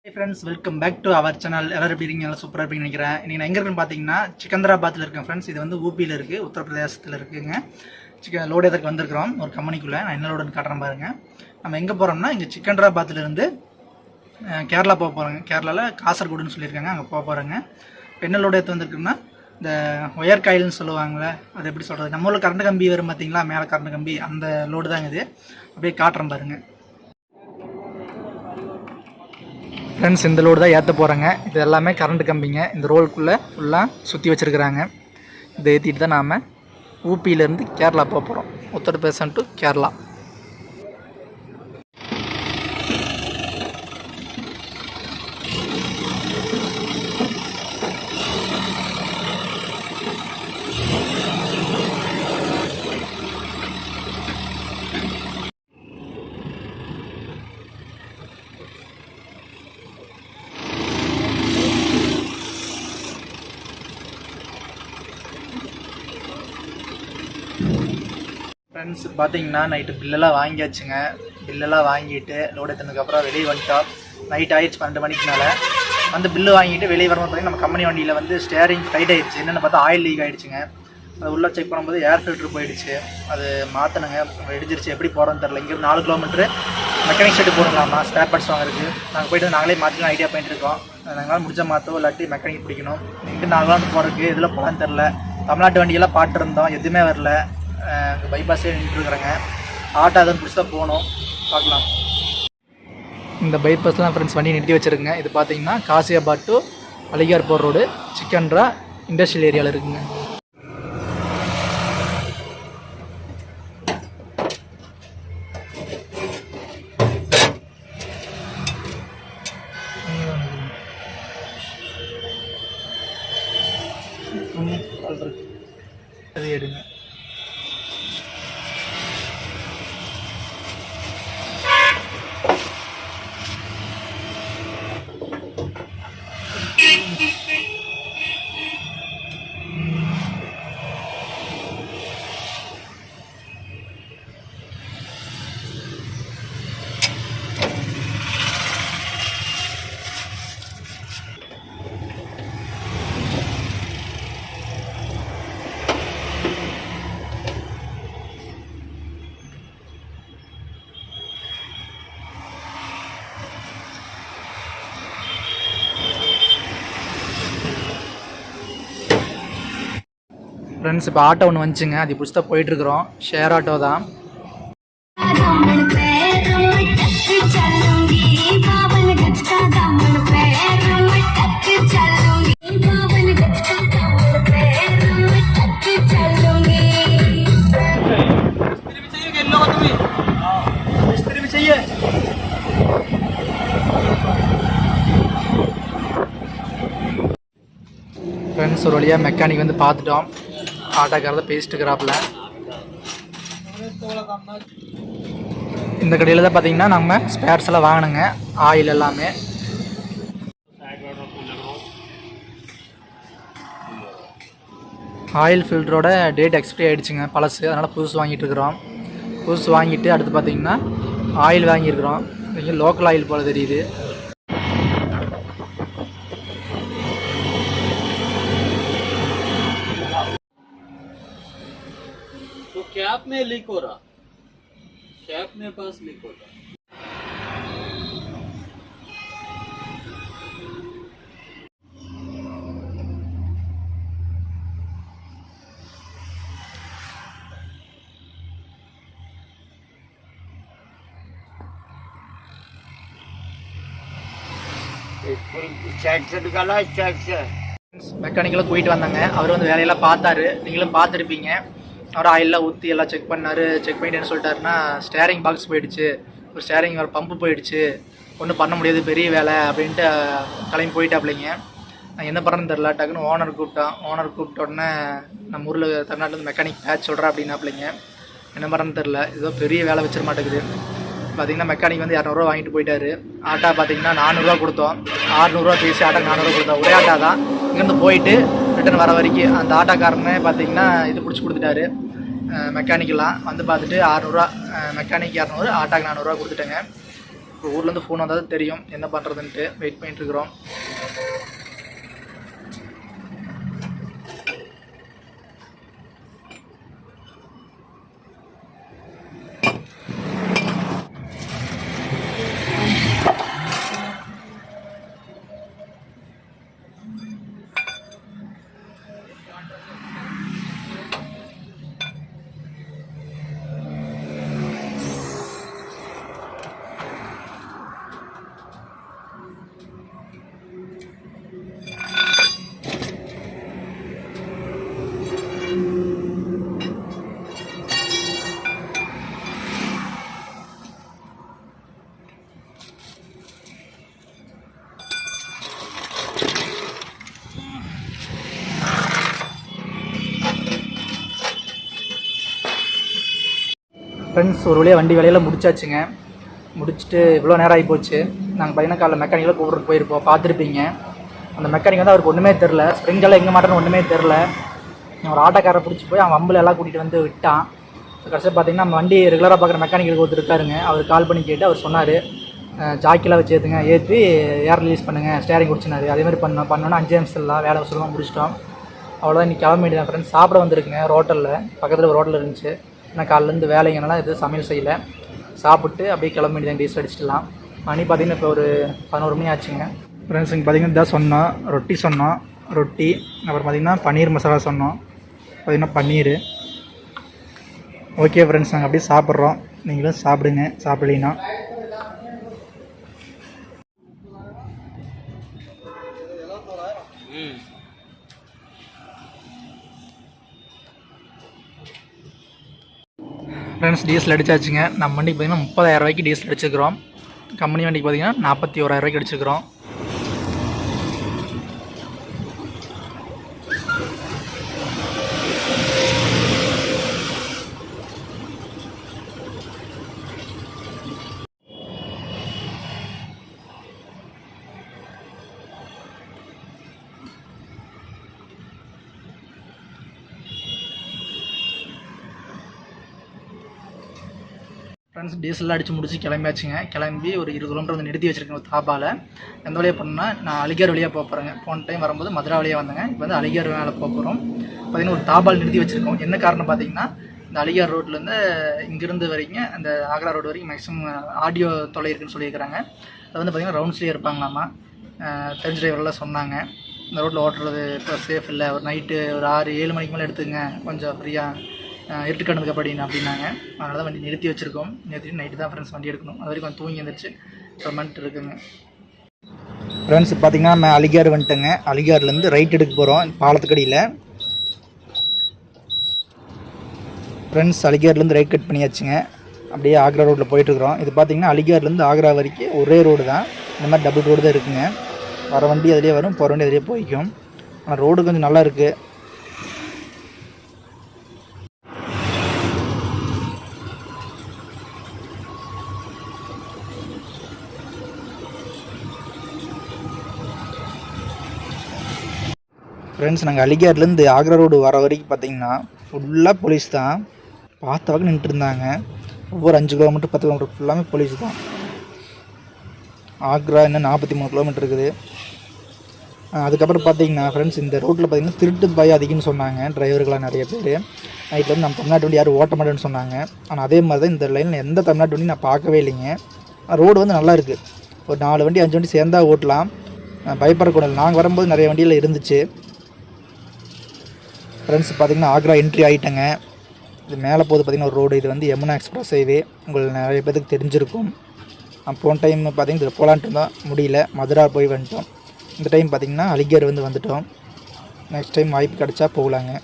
Hey friends, welcome back to our channel. எல்லாரும் எப்படி இருக்கீங்க? நல்லா சூப்பரா இருப்பீங்கன்னு நினைக்கிறேன். இன்னைக்கு நான் எங்க இருக்கேன்னு பாத்தீங்கன்னா சிக்கந்தராபாத்ல இருக்கேன் ஃப்ரெண்ட்ஸ். இது வந்து ஊபில இருக்கு, உத்தரப்பிரதேசத்துல இருக்குங்க. லோடு எதற்கு வந்திருக்கிறோம் ஒரு கம்பெனிக்குள்ள. நான் என்ன லோடுன்னு காட்டுறேன் பாருங்க. நம்ம எங்க போறோம்னா இங்க சிக்கந்தராபாத்ல இருந்து கேரளா போக போறோங்க. கேரளால காசர்கோடுன்னு சொல்லியிருக்காங்க, அங்க போக போறோங்க. என்ன லோடு எடுத்து வந்திருக்குன்னா இந்த ஒயர் காயில்னு சொல்லுவாங்கல்ல, அது எப்படி சொல்றது, நம்ம ஊர்ல கரண்ட் கம்பி வரும் பாத்தீங்களா, மேல கரண்ட் கம்பி, அந்த லோடு தாங்க இது. அப்படியே காட்டுறேன் பாருங்க ஃப்ரெண்ட்ஸ். இந்த லோடு தான் ஏற்ற போகிறேங்க. இது எல்லாமே கரண்ட் கம்பிங்க. இந்த ரோலுக்குள்ளே ஃபுல்லாக சுற்றி வச்சுருக்குறாங்க. இதை ஏற்றிட்டு தான் நாம் ஊபியிலேருந்து கேரளா போக போகிறோம். உத்தரப்பிரதேசம் டு கேரளா. ஃப்ரெண்ட்ஸ் பார்த்தீங்கன்னா நைட்டு பில்லெல்லாம் வாங்கியாச்சுங்க. பில்லெல்லாம் வாங்கிட்டு லோடு எடுத்ததுக்கப்புறம் வெளியே வந்துட்டோம். நைட் ஆயிடுச்சு 12 மணிக்கு மேலே. வந்து பில்லு வாங்கிட்டு வெளியே வரும்போது பார்த்தீங்கன்னா நம்ம கம்பெனி வண்டியில் வந்து ஸ்டேரிங் டைட் ஆகிடுச்சு. என்னென்னு பார்த்தா ஆயில் லீக் ஆகிடுச்சுங்க. அது உள்ளே செக் பண்ணும்போது ஏர் ஃபில்ட்ரு போயிடுச்சு. அது மாற்றணுங்க, வெடிச்சிருச்சு. எப்படி போகிறோன்னு தெரில. இங்கே 4 கிலோமீட்டரு மெக்கானிக் ஷெட்டு போகணுங்களாம்மா ஸ்பேர் பார்ட்ஸ் வாங்குறதுக்கு. நாங்கள் போய்ட்டு நாங்களே மாற்றலாம் ஐடியா பண்ணிட்டு இருக்கோம். நாங்களால் முடிஞ்ச மாற்றோ இல்லாட்டி மெக்கானிக் பிடிக்கணும். இங்கே 4 கிலோமீட்டர் போகிறதுக்கு இதில் போகலான்னு தெரில. தமிழ்நாட்டு வண்டியெல்லாம் பாட்டுருந்தோம், எதுவுமே வரல. பைபாஸே நின்றுருக்குறேங்க. ஆட்டோ அதை பிடிச்சி தான் போகணும், பார்க்கலாம். இந்த பைபாஸ்லாம் ஃப்ரெண்ட்ஸ் வண்டி நிறுத்தி வச்சுருக்குங்க. இது பார்த்தீங்கன்னா காசியாபாத் டு அலிகார் போர் ரோடு, சிக்கன்ரா இண்டஸ்ட்ரியல் ஏரியாவில் இருக்குங்க. அது எடுங்க. ஃப்ரெண்ட்ஸ் இப்போ ஆட்டோ ஒன்று வந்துச்சுங்க. அது பிடிச்சி தான் போயிட்டுருக்குறோம். ஷேர் ஆட்டோ தான். ஃப்ரெண்ட்ஸ் ஒரு வழியாக மெக்கானிக் வந்து பார்த்துட்டோம். ஆட்டோக்காரதை பேசிட்டு இருக்கிறாப்புல. இந்த கடையில் தான் பார்த்தீங்கன்னா நம்ம ஸ்பேர்ஸ் எல்லாம் வாங்கினோங்க. ஆயில் எல்லாமே. ஆயில் ஃபில்டரோட டேட் எக்ஸ்பிரி ஆகிடுச்சுங்க, பழசு. அதனால் புதுசு வாங்கிட்டு இருக்கிறோம். புதுசு வாங்கிட்டு அடுத்து பார்த்தீங்கன்னா ஆயில் வாங்கியிருக்கிறோம். இங்கே லோக்கல் ஆயில் போல் தெரியுது. कैप में लीक हो रहा, कैप में पास लीक हो रहा. மெக்கானிக்கெல்லாம் போயிட்டு வந்தாங்க. அவர் வந்து வேலையெல்லாம் பார்த்தாரு, நீங்களும் பார்த்துருப்பீங்க. அவர் ஆயிலெலாம் ஊற்றி எல்லாம் செக் பண்ணார். செக் பண்ணிட்டு என்ன சொல்லிட்டாருன்னா, ஸ்டேரிங் பாக்ஸ் போயிடுச்சு, ஒரு ஸ்டேரிங் வேறு பம்பு போயிடுச்சு, ஒன்றும் பண்ண முடியாது, பெரிய வேலை அப்படின்ட்டு கிளம்பி போயிட்டாப்லைங்க. நான் என்ன பண்ணுறேன்னு தெரில. டக்குன்னு ஓனர் கூப்பிட்டோம். ஓனர் கூப்பிட்ட உடனே நம்ம ஊரில் தமிழ்நாட்டில் மெக்கானிக் பேட்ச் சொல்கிறேன் அப்படின்னாப்லைங்க. என்ன பண்ணுறேன்னு தெரில, ஏதோ பெரிய வேலை வச்சிட மாட்டேங்குது. பார்த்தீங்கன்னா மெக்கானிக் வந்து 200 வாங்கிட்டு போயிட்டார். ஆட்டோ பார்த்தீங்கன்னா 400 கொடுத்தோம். 600 பேசி ஆட்டோ 400 கொடுத்தோம். ஒரே ஆட்டோ தான். இங்கேருந்து போயிட்டு ரிட்டன் வர வரைக்கும் அந்த ஆட்டோக்காரனே பார்த்தீங்கன்னா இது பிடிச்சி கொடுத்துட்டாரு. மெக்கானிக்கெலாம் வந்து பார்த்துட்டு 600 மெக்கானிக் 200, ஆட்டோக்கு 400 கொடுத்துட்டேங்க. இப்போ ஊர்லேருந்து ஃபோன் வந்தால் தான் தெரியும் என்ன பண்ணுறதுன்ட்டு வெயிட் பண்ணிட்டுருக்குறோம். ஃப்ரெண்ட்ஸ் ஒரு வழியாக வண்டி வேலையில் முடிச்சாச்சுங்க. முடிச்சுட்டு இவ்வளோ நேரம் ஆகி போச்சு. நாங்கள் பார்த்தீங்கன்னா காலைல மெக்கானிக்கில் கூப்பிட்டு போயிருப்போம், பார்த்துருப்பீங்க. அந்த மெக்கானிக் வந்து அவருக்கு ஒன்றுமே தெரில, ஸ்ப்ரிங்கெல்லாம் எங்கே மாட்டேன்னு ஒன்றுமே தெரில. ஒரு ஆட்டோக்காரை பிடிச்சி போய் அவன் வம்பில் எல்லாம் கூட்டிகிட்டு வந்து விட்டான். கடைசியாக பார்த்தீங்கன்னா நம்ம வண்டி ரெகுலராக பார்க்குற மெக்கானிக்கு ஒருத்தர் இருக்காருங்க. அவர் கால் பண்ணி கேட்டு அவர் சொன்னார், ஜாக்கெல்லாம் வச்சு ஏற்றுங்க, ஏற்றி ஏர் ரிலீஸ் பண்ணுங்கள், ஸ்டேரிங் குடிச்சினாரு. அதேமாதிரி பண்ணோன்னா 5 நிமிஷம்லாம் வேலை வசூலாக முடிச்சிட்டோம். அவ்வளோதான். இன்றைக்கி கிளம்ப வேண்டியதான் ஃப்ரெண்ட்ஸ். சாப்பிட வந்துருக்குங்க ரோட்டலில், பக்கத்தில் ஒரு ஹோட்டல் இருந்துச்சு. நான் காலிலேருந்து வேலைங்கனால எதுவும் சமையல் செய்யலை. சாப்பிட்டு அப்படியே கிளம்ப வேண்டியதான், டீசல் அடிச்சிடலாம். மணி பார்த்திங்கன்னா இப்போ ஒரு 11 மணி ஆச்சுங்க. ஃப்ரெண்ட்ஸ் இங்கே பார்த்திங்கன்னா இதான் சொன்னோம், ரொட்டி சொன்னோம், ரொட்டி. அப்புறம் பார்த்திங்கன்னா பன்னீர் மசாலா சொன்னோம், பார்த்திங்கன்னா பன்னீர். ஓகே ஃப்ரெண்ட்ஸ், நாங்கள் அப்படியே சாப்பிட்றோம். நீங்களும் சாப்பிடுங்க சாப்பிட்லீங்கன்னா. Friends diesel அடிச்சாச்சுங்க. நம்ம வண்டிக்கு பார்த்திங்கன்னா 30,000 ரூபாய்க்கு டீசல் அடிச்சுக்கிறோம். கம்பெனி வண்டிக்கு பார்த்திங்கன்னா 41,000 ரூபாய்க்கு அடிச்சுக்கிறோம். ஃப்ரெண்ட்ஸ் டீசல்லாம் அடித்து முடிச்சு கிளம்பியாச்சுங்க. கிளம்பி ஒரு 20 கிலோமீட்டர் வந்து நிறுத்தி வச்சுருக்கேன் ஒரு தாபாவில். எந்த வழியாக போனோம்னா, நான் அலிகார் வழியாக போக போகிறேங்க. போன டைம் வரும்போது மதுரா வழியாக வந்தேங்க. இப்போ வந்து அலிகார் மேலே போக போகிறோம். பார்த்திங்கன்னா ஒரு தாபால் நிறுத்தி வச்சுருக்கோம். என்ன காரணம் பார்த்திங்கன்னா, இந்த அலிகார் ரோட்லேருந்து இங்கேருந்து வரைக்கும் அந்த ஆக்ரா ரோடு வரைக்கும் மேக்ஸிமம் ஆடியோ தொலை இருக்குன்னு சொல்லியிருக்கிறாங்க. அது வந்து பார்த்திங்கன்னா ரவுண்ட்ஸ்லேயே இருப்பாங்களாமா. தெரிஞ்ச டிரைவரெலாம் சொன்னாங்க, இந்த ரோட்டில் ஓட்டுறது இப்போ சேஃப் இல்லை, ஒரு நைட்டு ஒரு 6-7 மணிக்கு மேலே எடுத்துங்க, கொஞ்சம் ஃப்ரீயாக இருட்டு கணக்கு அப்படின்னாங்க. அதனால தான் வண்டி நிறுத்தி வச்சுருக்கோம். நிறுத்திட்டு நைட்டு தான் ஃப்ரெண்ட்ஸ் வண்டி எடுக்கணும். அது வரைக்கும் கொஞ்சம் தூங்கி எழுந்திரிச்சு பண்ணிட்டு இருக்குங்க. ஃப்ரெண்ட்ஸ் பார்த்திங்கன்னா நம்ம அலிகார் வந்துட்டேங்க. அலிகார்லேருந்து ரைட் எடுக்க போகிறோம் பாலத்துக்கடியில். ஃப்ரெண்ட்ஸ் அலிகார்லேருந்து ரைட் கட் பண்ணியாச்சுங்க. அப்படியே ஆக்ரா ரோட்டில் போயிட்டுருக்குறோம். இது பார்த்திங்கன்னா அலிகார்லேருந்து ஆக்ரா வரைக்கும் ஒரே ரோடு தான். இந்த மாதிரி டபுள் ரோடு தான் இருக்குங்க. வர வண்டி அதிலே வரும், போகிற வண்டி அதிலே போய்க்கும். ஆனால் ரோடு கொஞ்சம் நல்லா இருக்குது. ஃப்ரெண்ட்ஸ் நாங்கள் அலிகார்லேருந்து ஆக்ரா ரோடு வர வரைக்கும் பார்த்திங்கன்னா ஃபுல்லாக போலீஸ் தான். பார்த்தாக்க நின்றுருந்தாங்க. ஒவ்வொரு 5 கிலோமீட்டர் 10 கிலோமீட்டர் ஃபுல்லாமே போலீஸ் தான். ஆக்ரா இன்னும் 43 கிலோமீட்டர் இருக்குது. அதுக்கப்புறம் பார்த்திங்கன்னா ஃப்ரெண்ட்ஸ் இந்த ரோட்டில் பார்த்திங்கன்னா திருட்டு பயம் அதிகம்னு சொன்னாங்க டிரைவர்களாக நிறைய பேர். நைட்டில் வந்து நம்ம தமிழ்நாட்டு வண்டி யாரும் ஓட்ட மாட்டேன்னு சொன்னாங்க. ஆனால் அதே மாதிரி தான் இந்த லைனில் எந்த தமிழ்நாட்டு வண்டி நான் பார்க்கவே இல்லைங்க. ரோடு வந்து நல்லா இருக்குது. ஒரு 4 வண்டி 5 வண்டி சேர்ந்தா ஓட்டலாம், பயப்படக்கூடாது. நாங்கள் வரும்போது நிறைய வண்டியில் இருந்துச்சு. ஃப்ரெண்ட்ஸ் பார்த்திங்கன்னா ஆக்ரா என்ட்ரி ஆகிட்டேங்க. இது மேலே போது பார்த்திங்கன்னா ஒரு ரோடு. இது வந்து யமுனா எக்ஸ்பிரஸ் ஹைவே, உங்களுக்கு நிறைய பேருக்கு தெரிஞ்சிருக்கும். போன டைம் பார்த்திங்கன்னா இதில் போகலான்ட்டு இருந்தால் முடியல, மதுரா போய் வந்துட்டோம். இந்த டைம் பார்த்திங்கன்னா அலிகார் வந்துட்டோம். நெக்ஸ்ட் டைம் வாய்ப்பு கிடச்சா போகலாங்க.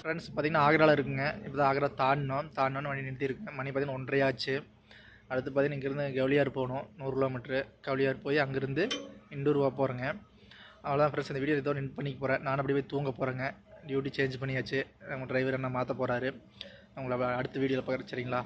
ஃப்ரெண்ட்ஸ் பார்த்திங்கன்னா ஆக்ராவில் இருக்குங்க. இப்போ தான் ஆக்ரா தாண்டினோன்னு வண்டி நிறுத்தியிருக்குங்க. மணி பார்த்திங்கன்னா 1:30 ஆச்சு. அடுத்து பார்த்திங்கன்னா இங்கேருந்து கவுலியார் போகணும், 100 கிலோமீட்ரு. கவுலியார் போய் அங்கேருந்து இண்டூர்வா போகிறேங்க. அவ்வளோதான் ஃப்ரெண்ட்ஸ், இந்த வீடியோ இதோட நின் பண்ணிக்க போகிறேன். நான் அப்படி போய் தூங்க போகிறேங்க. டியூட்டி சேஞ்ச் பண்ணியாச்சு. நம்ம டிரைவர் என்ன மாற்ற போகிறாரு. அவங்கள அடுத்த வீடியோவில் பார்க்குறேன். சரிங்களா?